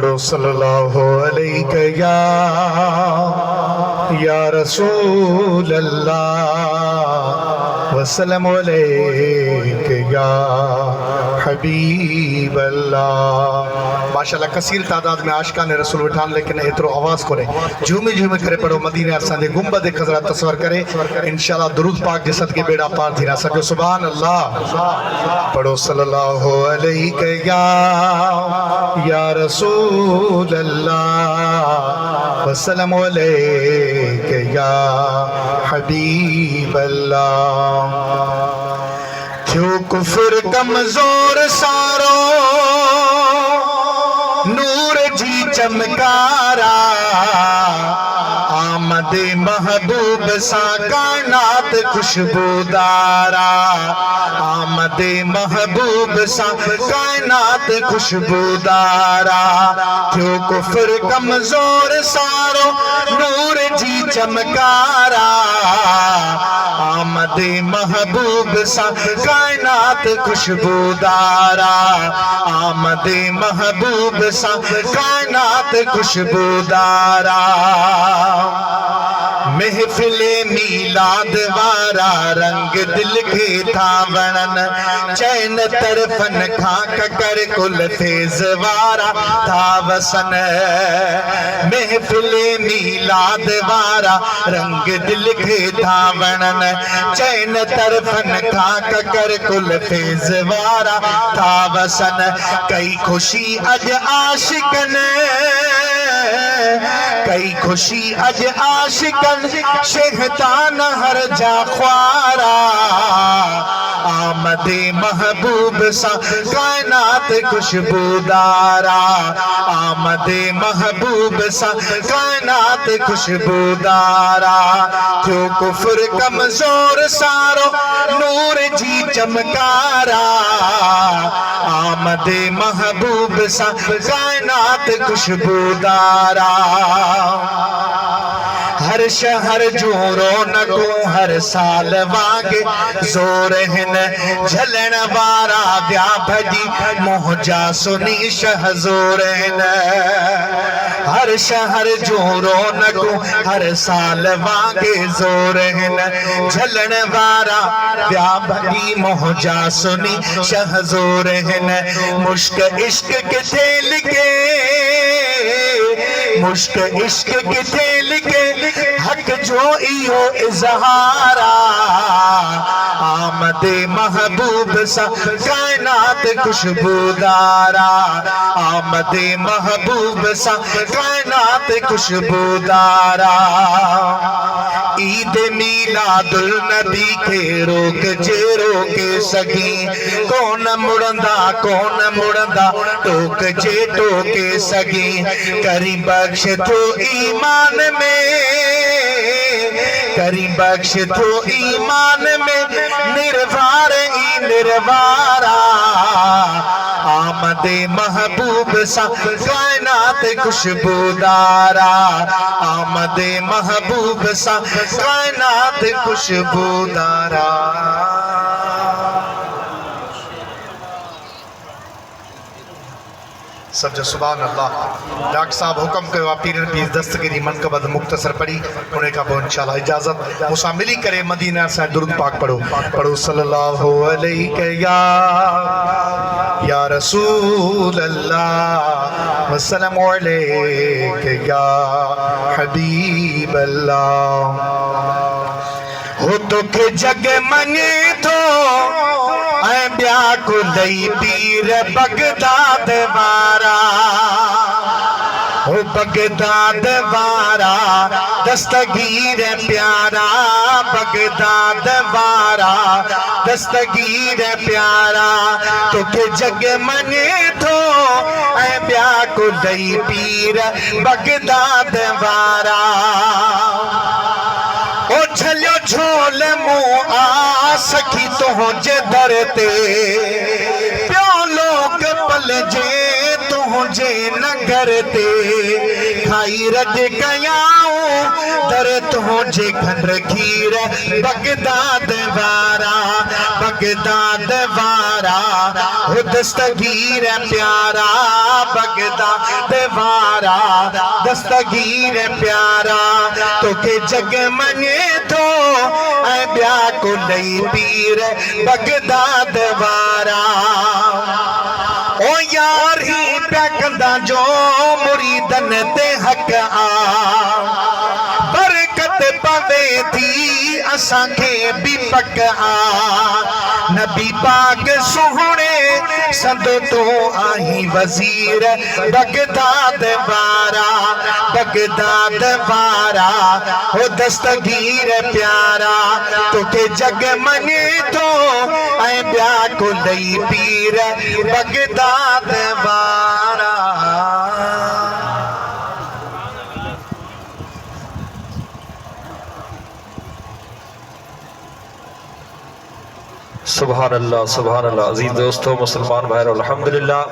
पढ़ो सल्लल्लाहु अलैहि या रसूल अल्लाह वसल्लम अलैहि या हबीब अल्लाह। माशाअल्लाह कसीर तादाद में आशिकान रसूल वेठान, लेकिन एतरो आवाज़ कोने। झूमी झूमी करे पढ़ो मदीने असांजे गुंबद खज़रा तस्वर करे इंशाअल्लाह दुरूद पाक जे सदके बेड़ा पार थी ना सके। सुभान अल्लाह। पढ़ो सल्लल्लाहु अलैहि या रसूल अल्लाह वसल्लम अलैहि या हबीब अल्लाह। थियो कुफ्र कमज़ोर सारो नूर जी चमकारा, आमद महबूब सा कायनात खुशबूदारा, आमद महबूब सा कायनात खुशबूदारा। थियो कुफ्र कमज़ोर सारो नूर जी चमकारा, आमद महबूब सा कायनात खुशबूदारा, आमद महबूब सा कायनात खुशबूदारा। महफिले मीलाद वारा रंग दिल खे था वणन, चैन तरफन खां ककर कुल फेज़ वारा था वसन। महफिले मीलाद वारा रंग दिल खे था वणन, चैन तरफन खां ककर कुल फेज़ वारा था वसन। कई खुशी अज आशिकन, कई खुशी अज आशिकन शेहतान हर जा ख्वारा, आमद महबूब सा कायनात खुशबूदारा, आमद महबूब सा कायनात खुशबूदारा। थियो कुफ्र कमज़ोर सारो नूर जी चमकारा, आमद महबूब सा कायनात खुशबूदारा। हर शहर जो रौनको हर साल वागे जोर हिन, झलण वारा व्या भजी मोहजा सुनी शहज़ोर हिन। हर शहर जो रौनको हर साल वागे जोर हिन, झलण वारा व्या भजी मोहजा सुनी शहज़ोर हिन। मुश्क इश्क किथे लिखे, मुश्क इश्क किथे लिखे हक जो इहो इज़हारा, आमद महबूब सा कायनात खुशबूदारा, आमद महबूब सा कायनात खुशबूदारा। ईद मीलादुल नबी खे रोक जे रोके सगी, कौन मुड़ंदा कौन मुड़ंदा टोक जे टोके सगी। करी बख्श थो ईमान में, करी बख्श थो ईमान में निर्वार ई निर्वारा, आमद महबूब सा कायनात खुशबूदारा, आमद महबूब सा कायनात खुशबूदारा। सब जो सुभान अल्लाह। डॉक्टर साहब हुक्म कयो आहे पीरन पीर दस्तगीरी मनकबत मुख्तसर पढ़ी उन खां पोइ इंशाअल्लाह इजाज़त मूंसां मिली करे मदीना सां दुरूद पाक पढ़ो। पढ़ो सल्लल्लाहु अलैहि या रसूल अल्लाह वसल्लम अलैहि या हबीब अल्लाह। हो तोखे जग मने थो ऐं ॿिया कुलई पीर बगदाद वारा, हो बगदाद वारा दस्तगीर प्यारा, बगदाद वारा दस्तगीर प्यारा। तोखे जग मने थो ऐं ॿिया कुलई पीर बगदाद वारा। ओ झलियो झोल मूं आ सखी तुंहिंजे दर ते, पियो लोक पल जे तुंहिंजे तुझे नगर ते खाई रज कयाऊं दर तुझे खंड खीर बगदाद वारा हो दस्तगीर प्यारा बगदाद वारा दस्तगीर प्यारा तोखे जग मने थो ऐं ॿिया को लई पीर बगदाद वारा ओ यार ही प्या कंदा जो मुरीदन ते हक आ बरकत पवे थी असांखे बि पक आ नबी पाक सुहणे संदो तो आही वज़ीर बगदाद वारा हो दस्तगीर प्यारा तोखे जग मने थो ऐं ॿिया को लई पीर बगदाद वारा सुभान अल्लाह अजीज दोस्तों मुसलमान भाई अल्हम्दुलिल्लाह